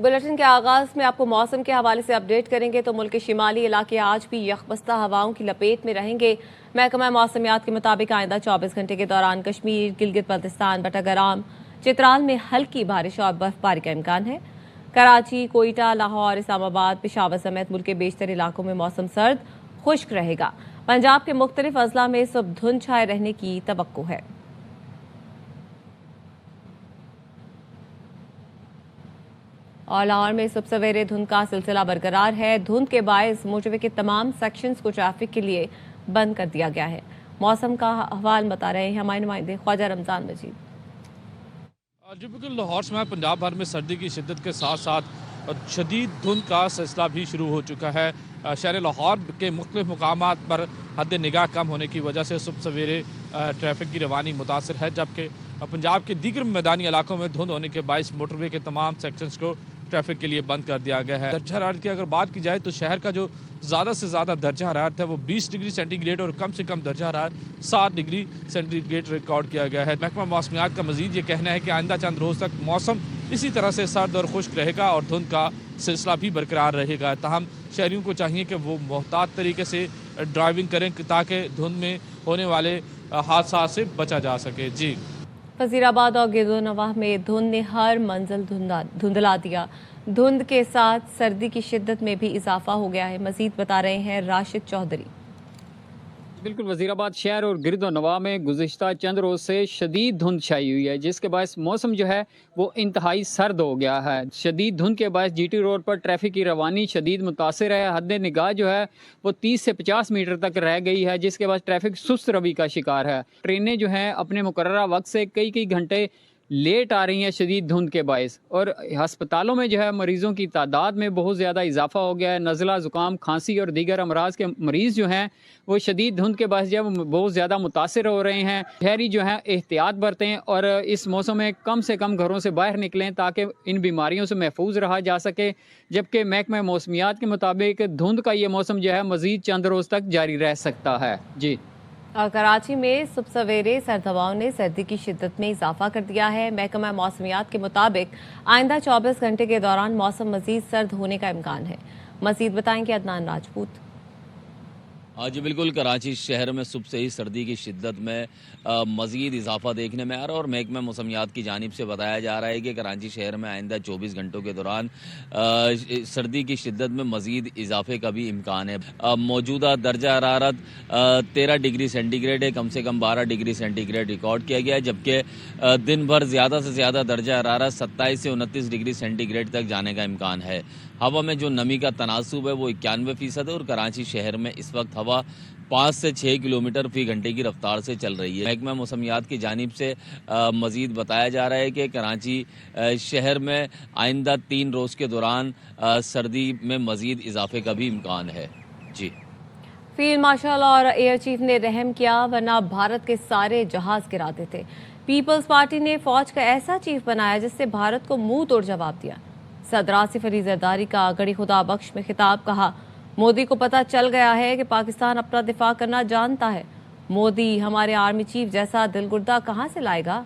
Bulletin के आगाज में आपको मौसम के हवाले से अपडेट करेंगे तो मुल्क के शिमाली इलाके आज भी यकबस्ता हवाओं की लपेट में रहेंगे। महकमा मौसमियात के मुताबिक आइंदा 24 घंटे के दौरान कश्मीर, गिलगित बल्तिस्तान, बटाग्राम, चित्राल में हल्की बारिश और बर्फबारी का इम्कान है। कराची, कोयटा, लाहौर, इस्लामाबाद, पेशावर समेत मुल्क के बेशतर इलाकों में मौसम सर्द खुश्क रहेगा। पंजाब के मुख्तलिफ अजला में सुबह धुंध छाए रहने की तवक्को है। और लाहौर में सुबह सवेरे धुंध का सिलसिला बरकरार है। धुंध के बायस मोटरवे के तमाम सेक्शंस को ट्रैफिक के लिए बंद कर दिया गया है। मौसम का अहवाल बता रहे हैं हमारे नुमाइंदे ख्वाजा रमजान मजीद। जी बिल्कुल, लाहौर समेत पंजाब भर में सर्दी की शिद्दत के साथ साथ शदीद धुंध का सिलसिला भी शुरू हो चुका है। शहर लाहौर के मुख्तलिफ मकामात पर हद निगाह कम होने की वजह से सुबह सवेरे ट्रैफिक की रवानी मुतासर है, जबकि पंजाब के दीगर मैदानी इलाकों में धुंध होने के बायस मोटरवे के तमाम सेक्शंस को ट्रैफिक के लिए बंद कर दिया गया है। दर्जा हरारत की अगर बात की जाए तो शहर का जो ज़्यादा से ज़्यादा दर्जा हरारत है वो 20 डिग्री सेंटीग्रेड और कम से कम दर्जा हरारत 7 डिग्री सेंटीग्रेड रिकॉर्ड किया गया है। महकमा मौसमियात का मजीद ये कहना है कि आइंदा चंद रोज़ तक मौसम इसी तरह से सर्द और खुश्क रहेगा और धुंध का सिलसिला भी बरकरार रहेगा। ताहम शहरियों को चाहिए कि वो मोहतात तरीके से ड्राइविंग करें ताकि धुंध में होने वाले हादसा से बचा जा सके। जी, वजीराबाद और गिरदोनवाह में धुंध ने हर मंजिल धुंधला दिया। धुंध के साथ सर्दी की शिद्दत में भी इजाफा हो गया है। मजीद बता रहे हैं राशिद चौधरी। बिल्कुल, वजीराबाद शहर और गिरदोनवाह में गुज़िश्ता चंद रोज़ से शदीद धुंध छाई हुई है, जिसके बायस मौसम जो है वो इंतहाई सर्द हो गया है। शदीद धुंध के बायस जीटी रोड पर ट्रैफिक की रवानी शदीद मुतासिर है। हद निगाह जो है वो 30 से 50 मीटर तक रह गई है, जिसके बाद ट्रैफिक सुस्त रवि का शिकार है। ट्रेनें जो हैं अपने मुकर्ररा वक्त से कई घंटे लेट आ रही हैं शदीद धुंध के बायस, और हस्पतालों में जो है मरीज़ों की तादाद में बहुत ज़्यादा इजाफा हो गया है। नज़ला, ज़ुकाम, खांसी और दीगर अमराज के मरीज़ जो हैं वो शदीद धुंध के बायस जो है वो बहुत ज़्यादा मुतासिर हो रहे हैं। शहरी जो हैं एहतियात बरतें और इस मौसम में कम से कम घरों से बाहर निकलें ताकि इन बीमारियों से महफूज रहा जा सके। जबकि महकमा मौसमियात के मुताबिक धुंध का ये मौसम जो है मज़ीद चंद रोज़ तक जारी रह सकता है। जी, और कराची में सुबह सवेरे सर्द हवाओं ने सर्दी की शिद्दत में इजाफा कर दिया है। महकमा मौसमियात के मुताबिक आइंदा 24 घंटे के दौरान मौसम मजीद सर्द होने का इम्कान है। मजीद बताएंगे अदनान राजपूत। जी बिल्कुल, कराची शहर में सुबह से ही सर्दी की शिद्दत में मज़ीद इजाफा देखने में आ रहा है और महकमा मौसमियात की जानिब से बताया जा रहा है कि कराची शहर में आइंदा 24 घंटों के दौरान सर्दी की शिद्दत में मज़ीद इजाफे का भी इम्कान है। मौजूदा दर्जा हरारत 13 डिग्री सेंटीग्रेड है, कम से कम 12 डिग्री सेंटीग्रेड रिकॉर्ड किया गया है, जबकि दिन भर ज़्यादा से ज़्यादा दर्जा हरारत 27 से 29 डिग्री सेंटीग्रेड तक जाने का इम्कान है। हवा में जो नमी का तनासुब है वो 91% है और कराची शहर में इस वक्त हवा 5 से 6 किलोमीटर फी घंटे की रफ्तार से चल रही है। महकमा मौसमियात की जानिब से मज़ीद बताया जा रहा है कि कराची शहर में आइंदा 3 रोज़ के दौरान सर्दी में मज़ीद इजाफे का भी इम्कान है। जी, फील्ड मार्शल और एयर चीफ ने रहम किया, वरना भारत के सारे जहाज गिराते थे। पीपल्स पार्टी ने फौज का ऐसा चीफ बनाया जिससे भारत को मुंह तोड़ जवाब दिया। सदर आसिफ अली जरदारी का गड़ी खुदा बख्श में खिताब, कहा मोदी को पता चल गया है कि पाकिस्तान अपना दिफा करना जानता है। मोदी हमारे आर्मी चीफ जैसा दिलगुर्दा कहां से लाएगा।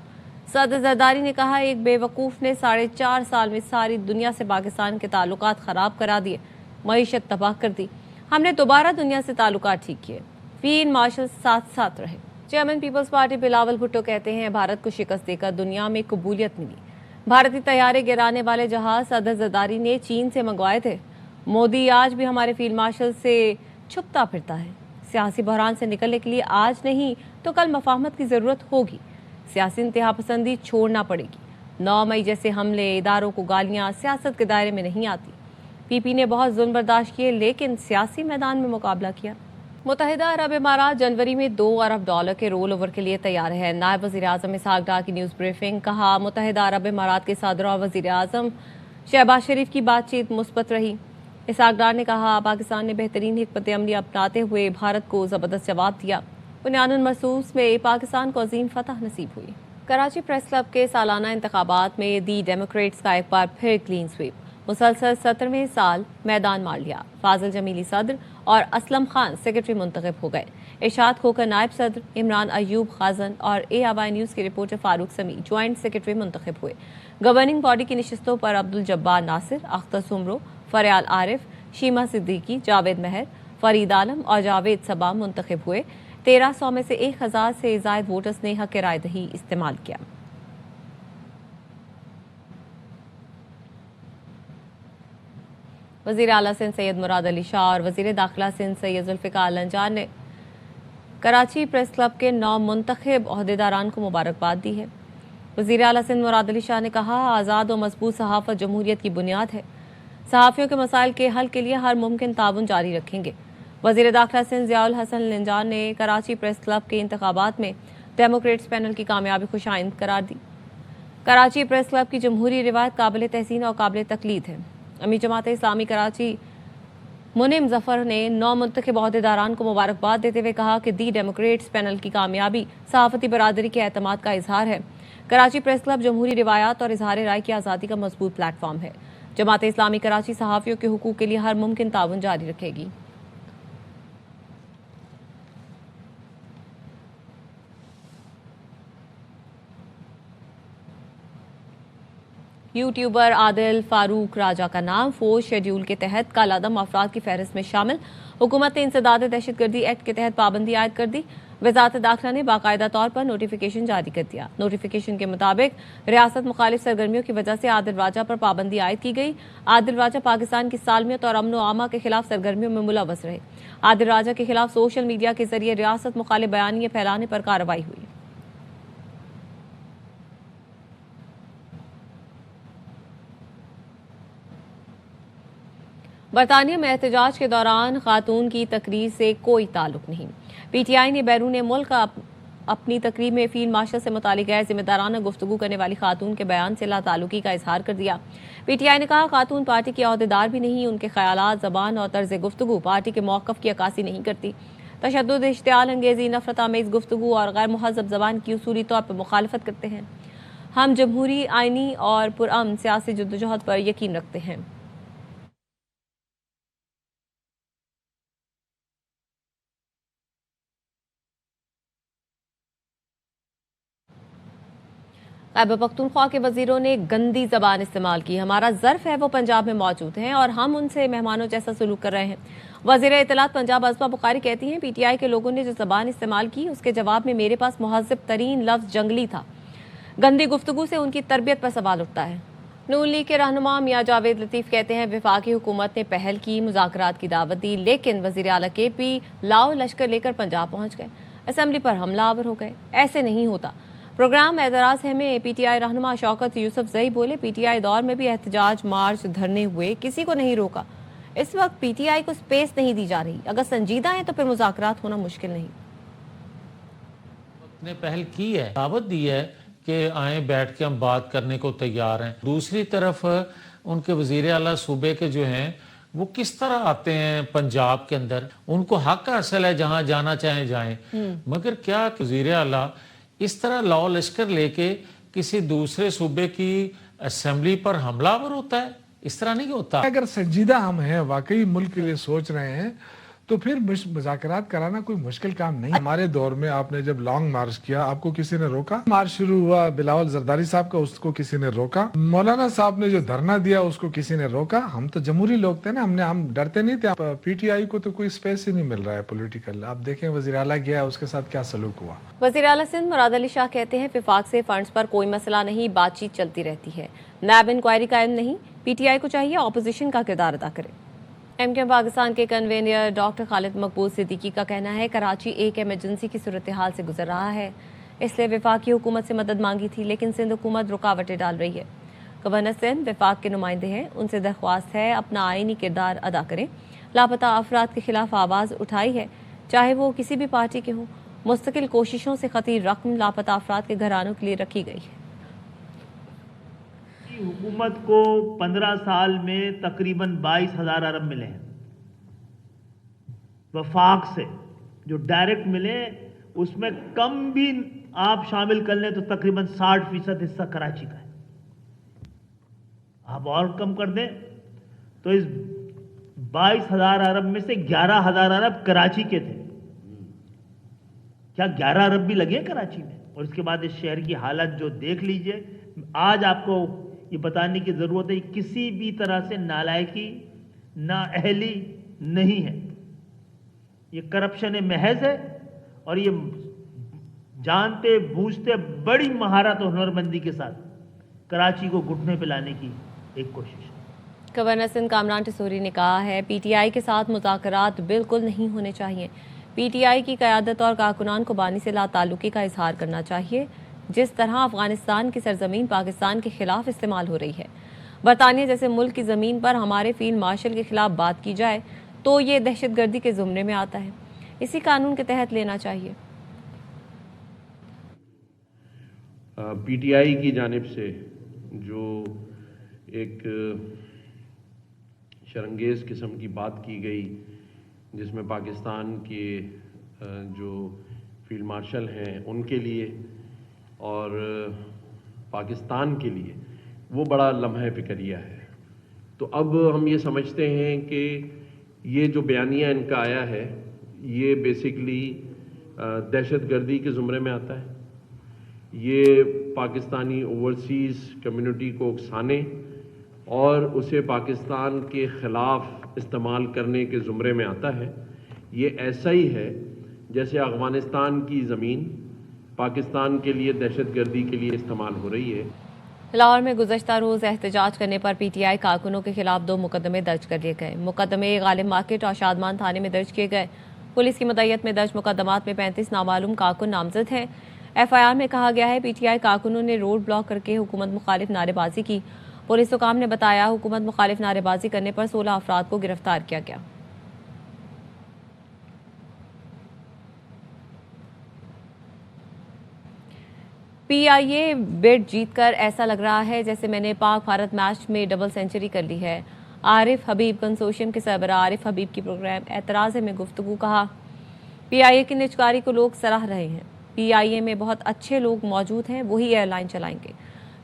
सदर जरदारी ने कहा एक बेवकूफ़ ने 4.5 साल में सारी दुनिया से पाकिस्तान के ताल्लुकात ख़राब करा दिए, मईशत तबाह कर दी। हमने दोबारा दुनिया से ताल्लुकात ठीक किए। फील्ड मार्शल साथ साथ रहे। Chairman people's party Bilawal Bhutto कहते हैं भारत को शिकस्त देकर दुनिया में कबूलियत मिली। भारतीय तैयारे गिराने वाले जहाज सदर जरदारी ने चीन से मंगवाए थे। मोदी आज भी हमारे फील्ड मार्शल से छुपता फिरता है। सियासी बहरान से निकलने के लिए आज नहीं तो कल मफाहमत की ज़रूरत होगी। सियासी इंतहा पसंदी छोड़ना पड़ेगी। 9 मई जैसे हमले, इदारों को गालियाँ सियासत के दायरे में नहीं आती। पीपी ने बहुत जुल्म बर्दाश्त किए लेकिन सियासी मैदान में मुकाबला किया। मुत्तहिदा अरब इमारात जनवरी में $2 अरब के रोल ओवर के लिए तैयार है। नायब वज़ीर आज़म इसहाक डार की न्यूज़ ब्रीफिंग, कहा मुत्तहिदा अरब इमारात के सदर और वज़ीर आज़म शहबाज शरीफ की बातचीत मुस्बत रही। इसहाक डार ने कहा पाकिस्तान ने बेहतरीन हिकमत अमली अपनाते हुए भारत को ज़बरदस्त जवाब दिया। बुनियादुल मरसूस में पाकिस्तान को अजीम फतह नसीब हुई। कराची प्रेस क्लब के सालाना इंतखाबात में दी डेमोक्रेट्स का एक बार फिर क्लीन स्वीप। मुसलसल 17वें साल मैदान मार लिया। फाजिल जमीली सदर और असलम खान सेक्रेटरी मुंतखब हो गए। इरशाद खोकर नायब सदर, इमरान अयूब खाजन और ARY न्यूज़ के रिपोर्टर फारूक समी ज्वाइंट सेक्रेटरी मुंतखब हुए। गवर्निंग बॉडी की नशिस्तों पर अब्दुल जब्बार नासिर, अख्तर सुमरो, फरयाल आरिफ, शीमा सिद्दीकी, जावेद महर, फरीद आलम और जावेद सबा मुंतखब हुए। 1300 में से 1000 से ज़ायद वोटर्स ने हक राय दही इस्तेमाल किया। वज़ीर आला सिंध सैयद मुराद अली शाह और वज़ीर दाखिला सिंध सैयद जुल्फ़िकार लंजान ने कराची प्रेस क्लब के 9 मुंतखब ओहदेदारान को मुबारकबाद दी है। वज़ीर आला सिंध मुराद अली शाह ने कहा, आज़ाद और मजबूत सहाफ़त जमहूरियत की बुनियाद है। सहाफ़ियों के मसाइल के हल के लिए हर मुमकिन ताउन जारी रखेंगे। वज़ीर दाखिला सिंध ज़ियाउल हसन लंजान ने कराची प्रेस क्लब के इंतखाबात में डेमोक्रेट्स पैनल की कामयाबी खुशाइंद करार दी। कराची प्रेस क्लब की जमहूरी रिवायत काबिल तहसीन और काबिल तकलीद है। अमीर जमात इस्लामी कराची मुनिम जफर ने 9 मुंतखब ओहदेदारान को मुबारकबाद देते हुए कहा कि दी डेमोक्रेट्स पैनल की कामयाबी सहाफ़ती बरादरी के एतमाद का इजहार है। कराची प्रेस क्लब जमहूरी रिवायात और इजहार राय की आज़ादी का मजबूत प्लेटफॉर्म है। जमात इस्लामी कराची सहाफ़ियों के हुकूक के लिए हर मुमकिन ताउन जारी रखेगी। यूट्यूबर आदिल फारूक राजा का नाम 4 शेड्यूल के तहत कालादम अफराद की फहरिस्त में शामिल। हुकूमत ने इंसदाद दहशतगर्दी एक्ट के तहत पाबंदी आयद कर दी। वजारत दाखिला ने बाकायदा तौर पर नोटिफिकेशन जारी कर दिया। नोटिफिकेशन के मुताबिक रियासत मुखालिफ सरगर्मियों की वजह से आदिल राजा पर पाबंदी आयद की गई। आदिल राजा पाकिस्तान की सालमियत और अमन व आमा के खिलाफ सरगर्मियों में मुलव्वस रहे। आदिल राजा के खिलाफ सोशल मीडिया के जरिए रियासत मुखालिफ बयानिए फैलाने पर कार्रवाई हुई। बरतानिया में एहतजाज के दौरान खातून की तकरीर से कोई ताल्लुक नहीं। PTI ने बैरून मुल्क अपनी तकरीर में फील्ड मार्शल से मुतालिक गैर जिम्मेदाराना गुफ्तगू करने वाली खातून के बयान से लाताल्लुकी का इजहार कर दिया। PTI ने कहा, खातून पार्टी की अहदेदार भी नहीं, उनके ख्यालात, ज़बान और तर्ज गुफ्तगू पार्टी के मौक़िफ़ की अक्कासी नहीं करती। तशद्दुद, इश्तिआल अंगेज़ी, नफरत आमेज़ गुफ्तगू और गैर मुहज़्ज़ब ज़बान की उसूली तौर पर मुखालफत करते हैं। हम जमहूरी, आइनी और पुरअमन सियासी जद्दोजहद पर यकीन रखते हैं। खैबर पख्तूनख्वा के वजीरों ने गंदी जबान इस्तेमाल की। हमारा ज़र्फ है वो पंजाब में मौजूद हैं और हम उनसे मेहमानों जैसा सलूक कर रहे हैं। वज़ीर इत्तलात पंजाब असमा बुखारी कहती हैं, PTI के लोगों ने जो जबान इस्तेमाल की उसके जवाब में मेरे पास मुहज़्ज़ब तरीन लफ्ज़ जंगली था। गंदी गुफ्तगू से उनकी तरबियत पर सवाल उठता है। नून लीग के रहनुमा मियाँ जावेद लतीफ़ कहते हैं, वफाकी हुकूमत ने पहल की, मुज़ाकरात की दावत दी, लेकिन वज़ीर आला KP लाओ लश्कर लेकर पंजाब पहुँच गए, असम्बली पर हमलावर हो गए। ऐसे नहीं होता। प्रोग्राम एतराज़ है में PTI रहनुमा शौकत यूसुफ जई बोले, PTI दौर में भी एहतजाज, मार्च, धरने हुए, किसी को नहीं रोका। इस वक्त PTI को स्पेस नहीं दी जा रही। अगर संजीदा है तो फिर मुज़ाकरात होना मुश्किल नहीं। ने पहल की है, दावत दी है कि आए, बैठ के हम बात करने को तैयार हैं। दूसरी तरफ उनके वज़ीर आला सूबे के जो हैं वो किस तरह आते हैं पंजाब के अंदर, उनको हक हासिल है जहां जाना चाहे जाएं, मगर क्या वज़ीर आला इस तरह लाओ लश्कर लेके किसी दूसरे सूबे की असेंबली पर हमलावर होता है? इस तरह नहीं होता। अगर संजीदा हम हैं, वाकई मुल्क के लिए सोच रहे हैं, तो फिर मुज़ाकरात कराना कोई मुश्किल काम नहीं। हमारे दौर में आपने जब लॉन्ग मार्च किया, आपको किसी ने रोका? मार्च शुरू हुआ बिलावल जरदारी साहब का, उसको किसी ने रोका? मौलाना साहब ने जो धरना दिया उसको किसी ने रोका? हम तो जमहूरी लोग थे ना, हम डरते नहीं थे। PTI को तो कोई स्पेस ही नहीं मिल रहा है पॉलिटिकल। आप देखें वज़ीर आला गया, उसके साथ क्या सलूक हुआ। वज़ीर आला सिंध मुराद अली शाह कहते हैं, विफाक से फंड्स पर कोई मसला नहीं, बातचीत चलती रहती है। नैब इंक्वायरी कायम नहीं, PTI को चाहिए ऑपोजिशन का किरदार अदा करे। MKM पाकिस्तान के कन्वेनियर डॉक्टर खालिद मकबूल सिद्दीकी का कहना है, कराची एक इमरजेंसी की सूरत हाल से गुजर रहा है, इसलिए वफाकी हुकूमत से मदद मांगी थी, लेकिन सिंध हुकूमत रुकावटें डाल रही है। गवर्नर सिंध वफाक के नुमाइंदे हैं, उनसे दरख्वास्त है अपना आइनी किरदार अदा करें। लापता अफराद के खिलाफ आवाज़ उठाई है, चाहे वो किसी भी पार्टी के हों। मुस्तकिल कोशिशों से खती रकम लापता अफराद के घरानों के लिए रखी गई है। हुकूमत को 15 साल में तकरीबन 22,000 अरब मिले हैं वफाक से, जो डायरेक्ट मिले उसमें कम भी आप शामिल कर लें तो तकरीबन 60% हिस्सा कराची का है। आप और कम कर दें तो इस 22,000 अरब में से 11,000 अरब कराची के थे। क्या 11 अरब भी लगे कराची में? और इसके बाद इस शहर की हालत जो देख लीजिए। आज आपको ये बताने की जरूरत है, किसी भी तरह से नालायकी, नाअहली नहीं है। ये करप्शन महज है और ये जानते बूझते बड़ी महारत और हुनरमंदी के साथ कराची को घुटने पे लाने की एक कोशिश है। गवर्नर सिंध कामरान टिसोरी ने कहा है पीटीआई के साथ मुज़ाकरात बिल्कुल नहीं होने चाहिए। पीटीआई की क़यादत और कारकुनान को बानी से लाताल्लुकी का इजहार करना चाहिए। जिस तरह अफगानिस्तान की सरजमीन पाकिस्तान के खिलाफ इस्तेमाल हो रही है, बरतानिया जैसे मुल्क की ज़मीन पर हमारे फील्ड मार्शल के खिलाफ बात की जाए तो ये दहशतगर्दी के ज़ुमरे में आता है। इसी कानून के तहत लेना चाहिए। पीटीआई की जानिब से जो एक शर्मंगेज़ किस्म की बात की गई, जिसमें पाकिस्तान के जो फील्ड मार्शल हैं उनके लिए और पाकिस्तान के लिए, वो बड़ा लम्हा फिक्रिया है। तो अब हम ये समझते हैं कि ये जो बयानिया इनका आया है ये बेसिकली दहशतगर्दी के ज़ुमरे में आता है। ये पाकिस्तानी ओवरसीज़ कम्युनिटी को उकसाने और उसे पाकिस्तान के ख़िलाफ़ इस्तेमाल करने के ज़ुमरे में आता है। ये ऐसा ही है जैसे अफ़गानिस्तान की ज़मीन पाकिस्तान के लिए दहशतगर्दी के लिए इस्तेमाल हो रही है। लाहौर में गुज़श्ता रोज़ एहतजाज करने पर पीटीआई कारकुनों के खिलाफ 2 मुकदमे दर्ज कर लिए गए। मुकदमे गालिब मार्केट और शादमान थाने में दर्ज किए गए। पुलिस की मदय्यत में दर्ज मुकदमात में 35 नामालूम कारकुन नामजद हैं। एफआईआर में कहा गया है पीटीआई कारकुनों ने रोड ब्लॉक करके हुकूमत मुखालिफ नारेबाजी की। पुलिस हुकाम ने बताया हुकूमत मुखालिफ नारेबाजी करने पर 16 अफराद को गिरफ्तार किया गया। पीआईए बिड जीतकर ऐसा लग रहा है जैसे मैंने पाक भारत मैच में डबल सेंचुरी कर ली है। आरिफ हबीब कंसोशियम के सरबरा आरिफ हबीब की प्रोग्राम एतराज़ में गुफ्तगू। कहा पीआईए की निजकारी को लोग सराह रहे हैं। पीआईए में बहुत अच्छे लोग मौजूद हैं, वही एयरलाइन चलाएंगे।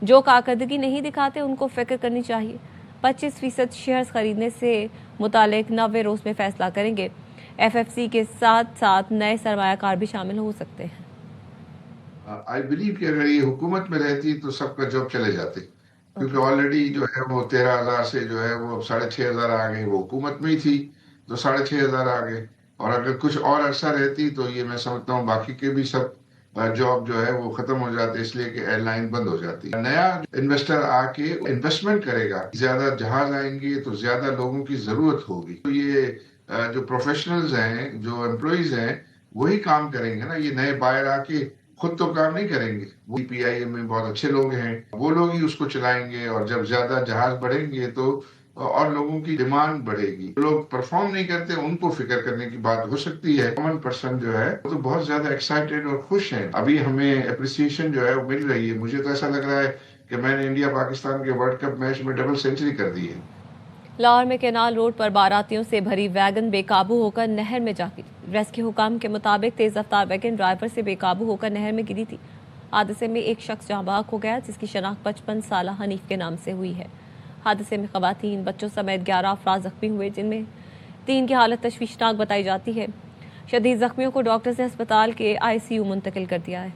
जो कारकर्दगी नहीं दिखाते उनको फिक्र करनी चाहिए। 25% शेयर्स खरीदने से मुतालिक 90 रोज़ में फैसला करेंगे। एफएफसी के साथ साथ नए सरमायाकार भी शामिल हो सकते हैं। आई बिलीव कि अगर ये हुकूमत में रहती तो सबका जॉब चले जाते, क्योंकि ऑलरेडी जो है वो 13,000 से जो है वो 6,500 आ गए। वो हुकूमत में ही थी तो 6,500 आ गए, और अगर कुछ और अरसा रहती तो ये मैं समझता हूँ बाकी के भी सब जॉब जो है वो खत्म हो जाते, इसलिए कि एयरलाइन बंद हो जाती। नया इन्वेस्टर आके इन्वेस्टमेंट करेगा, ज्यादा जहाज आएंगे तो ज्यादा लोगों की जरूरत होगी। तो ये जो प्रोफेशनल्स हैं, जो एम्प्लॉइज हैं, वही काम करेंगे ना। ये नए बायर आके खुद तो काम नहीं करेंगे। वो पीआईए में बहुत अच्छे लोग हैं, वो लोग ही उसको चलाएंगे, और जब ज्यादा जहाज बढ़ेंगे तो और लोगों की डिमांड बढ़ेगी। लोग परफॉर्म नहीं करते, उनको फिक्र करने की बात हो सकती है। कॉमन पर्सन जो है वो तो बहुत ज्यादा एक्साइटेड और खुश हैं। अभी हमें अप्रिसिएशन जो है वो मिल रही है। मुझे तो ऐसा लग रहा है कि मैंने इंडिया पाकिस्तान के वर्ल्ड कप मैच में डबल सेंचुरी कर दी है। लाहौर में केनाल रोड पर बारातियों से भरी वैगन बेकाबू होकर नहर में जा गिरी। रेस्क्यू हुकाम के मुताबिक तेज रफ्तार वैगन ड्राइवर से बेकाबू होकर नहर में गिरी थी। हादसे में एक शख्स जहाँ बहक हो गया, जिसकी शनाख्त 55 साला हनीफ के नाम से हुई है। हादसे में खवातीन, बच्चों समेत 11 अफराद जख्मी हुए, जिनमें 3 की हालत तशवीशनाक बताई जाती है। शदीद जख्मियों को डॉक्टर्स ने अस्पताल के आईसीयू मुंतकिल कर दिया है।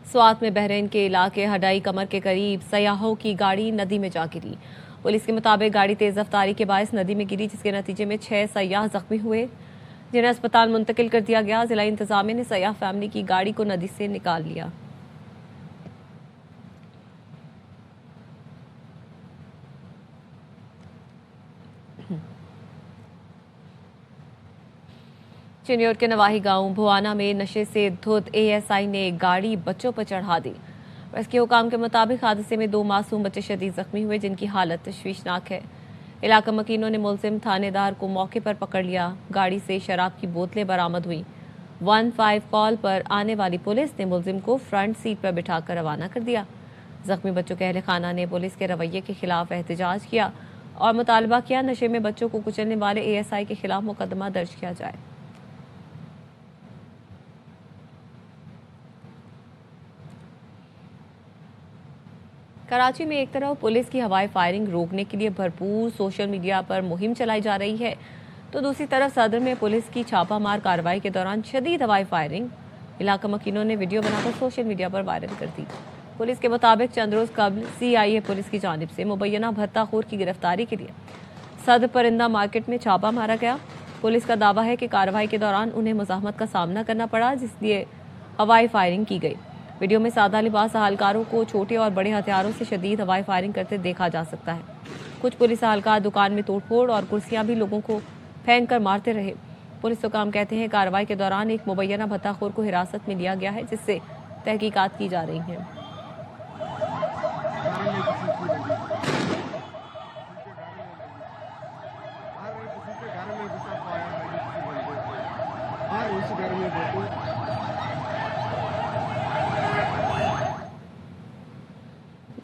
स्वात में बहरीन के इलाके हडाई कमर के करीब सयाहों की गाड़ी नदी में जा गिरी। पुलिस के मुताबिक गाड़ी तेज रफ्तारी के बायस नदी में गिरी, जिसके नतीजे में 6 सयाह जख्मी हुए, जिन्हें अस्पताल मुंतकिल कर दिया गया। जिला इंतजामिया ने सयाह फैमिली की गाड़ी को नदी से निकाल लिया। चिन्योट के नवाही गांव भुआना में नशे से धुत एएसआई ने गाड़ी बच्चों पर चढ़ा दी। रेस्क्यू हुकाम के मुताबिक हादसे में 2 मासूम बच्चे शदीद जख्मी हुए, जिनकी हालत तशवीशनाक है। इलाका मकीनों ने मुलजिम थानेदार को मौके पर पकड़ लिया। गाड़ी से शराब की बोतलें बरामद हुई। 15 कॉल पर आने वाली पुलिस ने मुलजिम को फ्रंट सीट पर बिठाकर रवाना कर दिया। जख्मी बच्चों के अहले खाना ने पुलिस के रवैये के खिलाफ एहतजाज किया और मुतालबा किया नशे में बच्चों को कुचलने वाले एएसआई के खिलाफ मुकदमा दर्ज किया जाए। कराची में एक तरफ पुलिस की हवाई फायरिंग रोकने के लिए भरपूर सोशल मीडिया पर मुहिम चलाई जा रही है, तो दूसरी तरफ सदर में पुलिस की छापामार कार्रवाई के दौरान शदीद हवाई फायरिंग इलाका मकीनों ने वीडियो बनाकर सोशल मीडिया पर वायरल कर दी। पुलिस के मुताबिक चंद रोज कबल CIA पुलिस की जानिब से मुबैना भत्ताखोर की गिरफ्तारी के लिए सदर परिंदा मार्केट में छापा मारा गया। पुलिस का दावा है कि कार्रवाई के दौरान उन्हें मुज़ाहमत का सामना करना पड़ा, जिसलिए हवाई फायरिंग की गई। वीडियो में सादा लिबास अहलकारों को छोटे और बड़े हथियारों से शदीद हवाई फायरिंग करते देखा जा सकता है। कुछ पुलिस अहलकार दुकान में तोड़फोड़ और कुर्सियां भी लोगों को फेंक कर मारते रहे। पुलिस हुकाम कहते हैं कार्रवाई के दौरान एक मुबैना भत्ताखोर को हिरासत में लिया गया है, जिससे तहकीकात की जा रही हैं।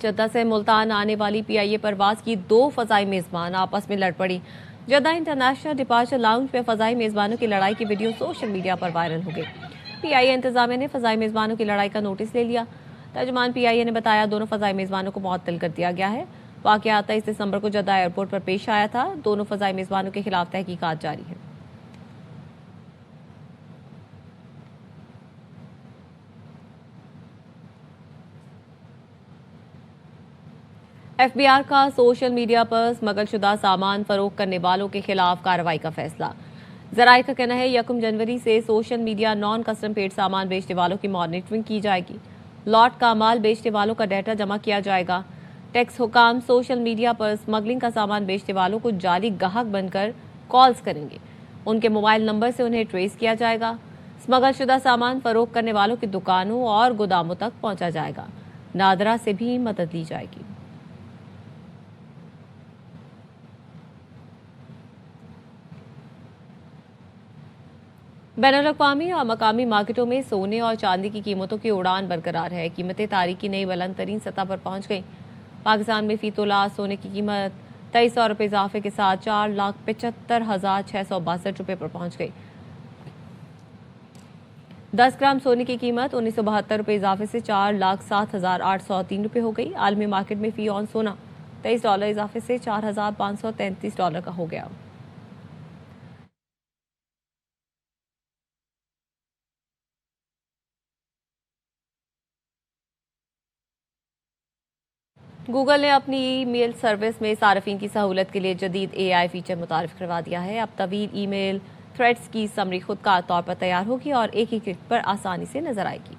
जद्दा से मुल्तान आने वाली PIA परवाज की 2 फ़ज़ाई मेज़बान आपस में लड़ पड़ी। जद्दा इंटरनेशनल डिपार्चर लाउंज में फ़ज़ाई मेज़बानों की लड़ाई की वीडियो सोशल मीडिया पर वायरल हो गई। PIA इंतजामिया ने फ़ज़ाई मेज़बानों की लड़ाई का नोटिस ले लिया। तर्जुमान PIA ने बताया दोनों फ़ज़ाई मेज़बानों को मुअत्तल कर दिया गया है। वाक़या 23 दिसंबर को जद्दा एयरपोर्ट पर पेश आया था। दोनों फ़ज़ाई मेज़बानों के खिलाफ तहकीकात जारी है। FBR का सोशल मीडिया पर स्मगलशुदा सामान फरोख्त करने वालों के खिलाफ कार्रवाई का फैसला। ज़राए का कहना है 1 जनवरी से social media non custom paid सामान बेचने वालों की मॉनिटरिंग की जाएगी। लॉट का माल बेचने वालों का डाटा जमा किया जाएगा। टैक्स हुकाम सोशल मीडिया पर स्मगलिंग का सामान बेचने वालों को जाली गाहक बनकर कॉल्स करेंगे। उनके मोबाइल नंबर से उन्हें ट्रेस किया जाएगा। स्मगलशुदा सामान फरोख्त करने वालों की दुकानों और गोदामों तक पहुंचा जाएगा। नादरा से भी मदद ली जाएगी। बैनुल-अक़वामी और मकामी मार्केटों में सोने और चांदी की कीमतों की उड़ान बरकरार है। कीमतें तारीख की नई बुलंद तरीन सतह पर पहुंच गई। पाकिस्तान में फी तोला सोने की कीमत 2300 रुपये इजाफे के साथ 4,75,662 रुपये पर पहुंच गई। 10 ग्राम सोने की कीमत 1972 रुपये इजाफे से 4,07,803 रुपये हो गई। आलमी मार्केट में फी ऑन सोना $23 इजाफे से $4,533 का हो गया। गूगल ने अपनी ईमेल सर्विस में सार्फिन की सहूलत के लिए जदीद AI फीचर मुतारिफ करवा दिया है। अब तवील ईमेल थ्रेड्स की समरी खुदकार तौर पर तैयार होगी और एक ही क्लिक पर आसानी से नजर आएगी।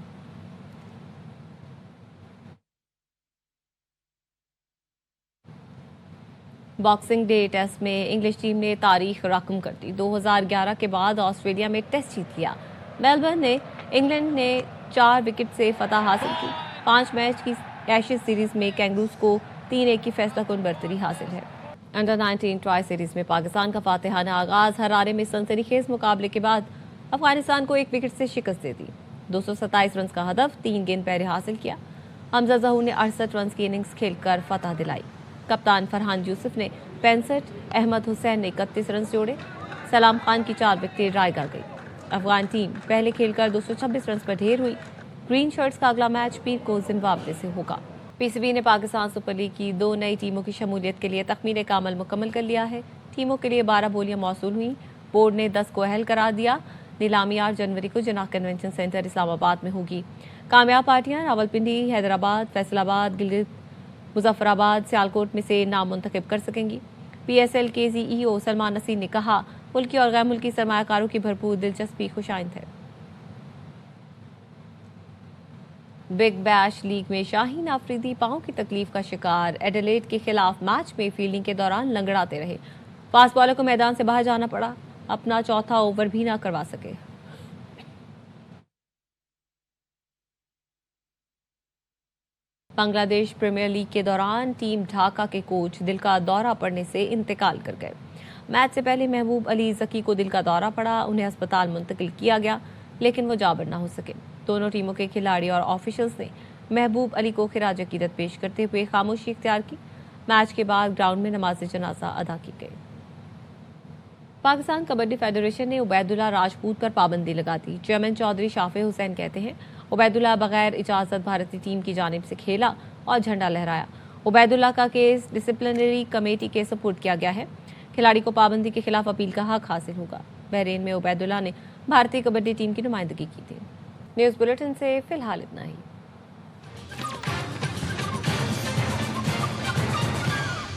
बॉक्सिंग डे टेस्ट में इंग्लिश टीम ने तारीख रकम कर दी। 2011 के बाद ऑस्ट्रेलिया में टेस्ट जीत लिया। मेलबर्न ने इंग्लैंड ने 4 विकेट से फतह हासिल की। 5 मैच की एशेज सीरीज में कैंगरूज को 3-1 की फैसला कुन बरतरी हासिल है। अंडर 19 ट्राई सीरीज में पाकिस्तान का फातिहाना आगाज। हरारे में सनसनीखेज मुकाबले के बाद अफगानिस्तान को 1 विकेट से शिकस्त दे दी। 227 रन का हदफ 3 गेंद पहले हासिल किया। हमजा जहूर ने 68 रन की इनिंग्स खेलकर फतह दिलाई। कप्तान फरहान यूसुफ ने 65, अहमद हुसैन ने 31 रन जोड़े। सलाम खान की 4 विकेटें रायगा गई। अफगान टीम पहले खेलकर 226 रन पर ढेर हुई। ग्रीन शर्ट्स का अगला मैच पीर को जिम्बाब्वे से होगा। PCB ने पाकिस्तान सुपर लीग की 2 नई टीमों की शमूलियत के लिए तखमीने का अमल मुकम्मल कर लिया है। टीमों के लिए 12 बोलियां मौसूल हुई। बोर्ड ने 10 को अहल करार दिया। नीलामी 8 जनवरी को जनाह कन्वेंशन सेंटर इस्लामाबाद में होगी। कामयाब पार्टियां रावलपिंडी, हैदराबाद, फैसलाबाद, गिलगित, मुजफ्फराबाद, सियालकोट में से नाम मुंतखब कर सकेंगी। PSL के CEO सलमान नसीर ने कहा मुल्की और गैर मुल्की सरमायाकारों की भरपूर दिलचस्पी खुशाइंद है। बिग बैश लीग में शाहीन आफरीदी पांव की तकलीफ का शिकार। एडिलेड के खिलाफ मैच में फील्डिंग के दौरान लंगड़ाते रहे। फास्ट बॉलर को मैदान से बाहर जाना पड़ा। अपना चौथा ओवर भी ना करवा सके। बांग्लादेश प्रीमियर लीग के दौरान टीम ढाका के कोच दिल का दौरा पड़ने से इंतकाल कर गए। मैच से पहले महबूब अली जकी को दिल का दौरा पड़ा। उन्हें अस्पताल मुंतकिल किया गया, लेकिन वो जाबर ना हो सके। दोनों टीमों के खिलाड़ी और ऑफिशियल्स ने महबूब अली को खिराज अकीदत पेश करते हुए खामोशी इख्तियार की। मैच के बाद ग्राउंड में नमाज जनाजा अदा की गई। पाकिस्तान कबड्डी फेडरेशन ने उबैदुल्ला राजपूत पर पाबंदी लगा दी। चेयरमैन चौधरी शाफे हुसैन कहते हैं उबैदुल्ला बगैर इजाजत भारतीय टीम की जानिब से खेला और झंडा लहराया। उबैदुल्ला का केस डिसिप्लिनरी कमेटी के सपुर्द किया गया है। खिलाड़ी को पाबंदी के खिलाफ अपील का हक हासिल होगा। बहरीन में उबैदुल्ला ने भारतीय कबड्डी टीम की नुमाइंदगी की थी। न्यूज़ बुलेटिन से फिलहाल इतना ही।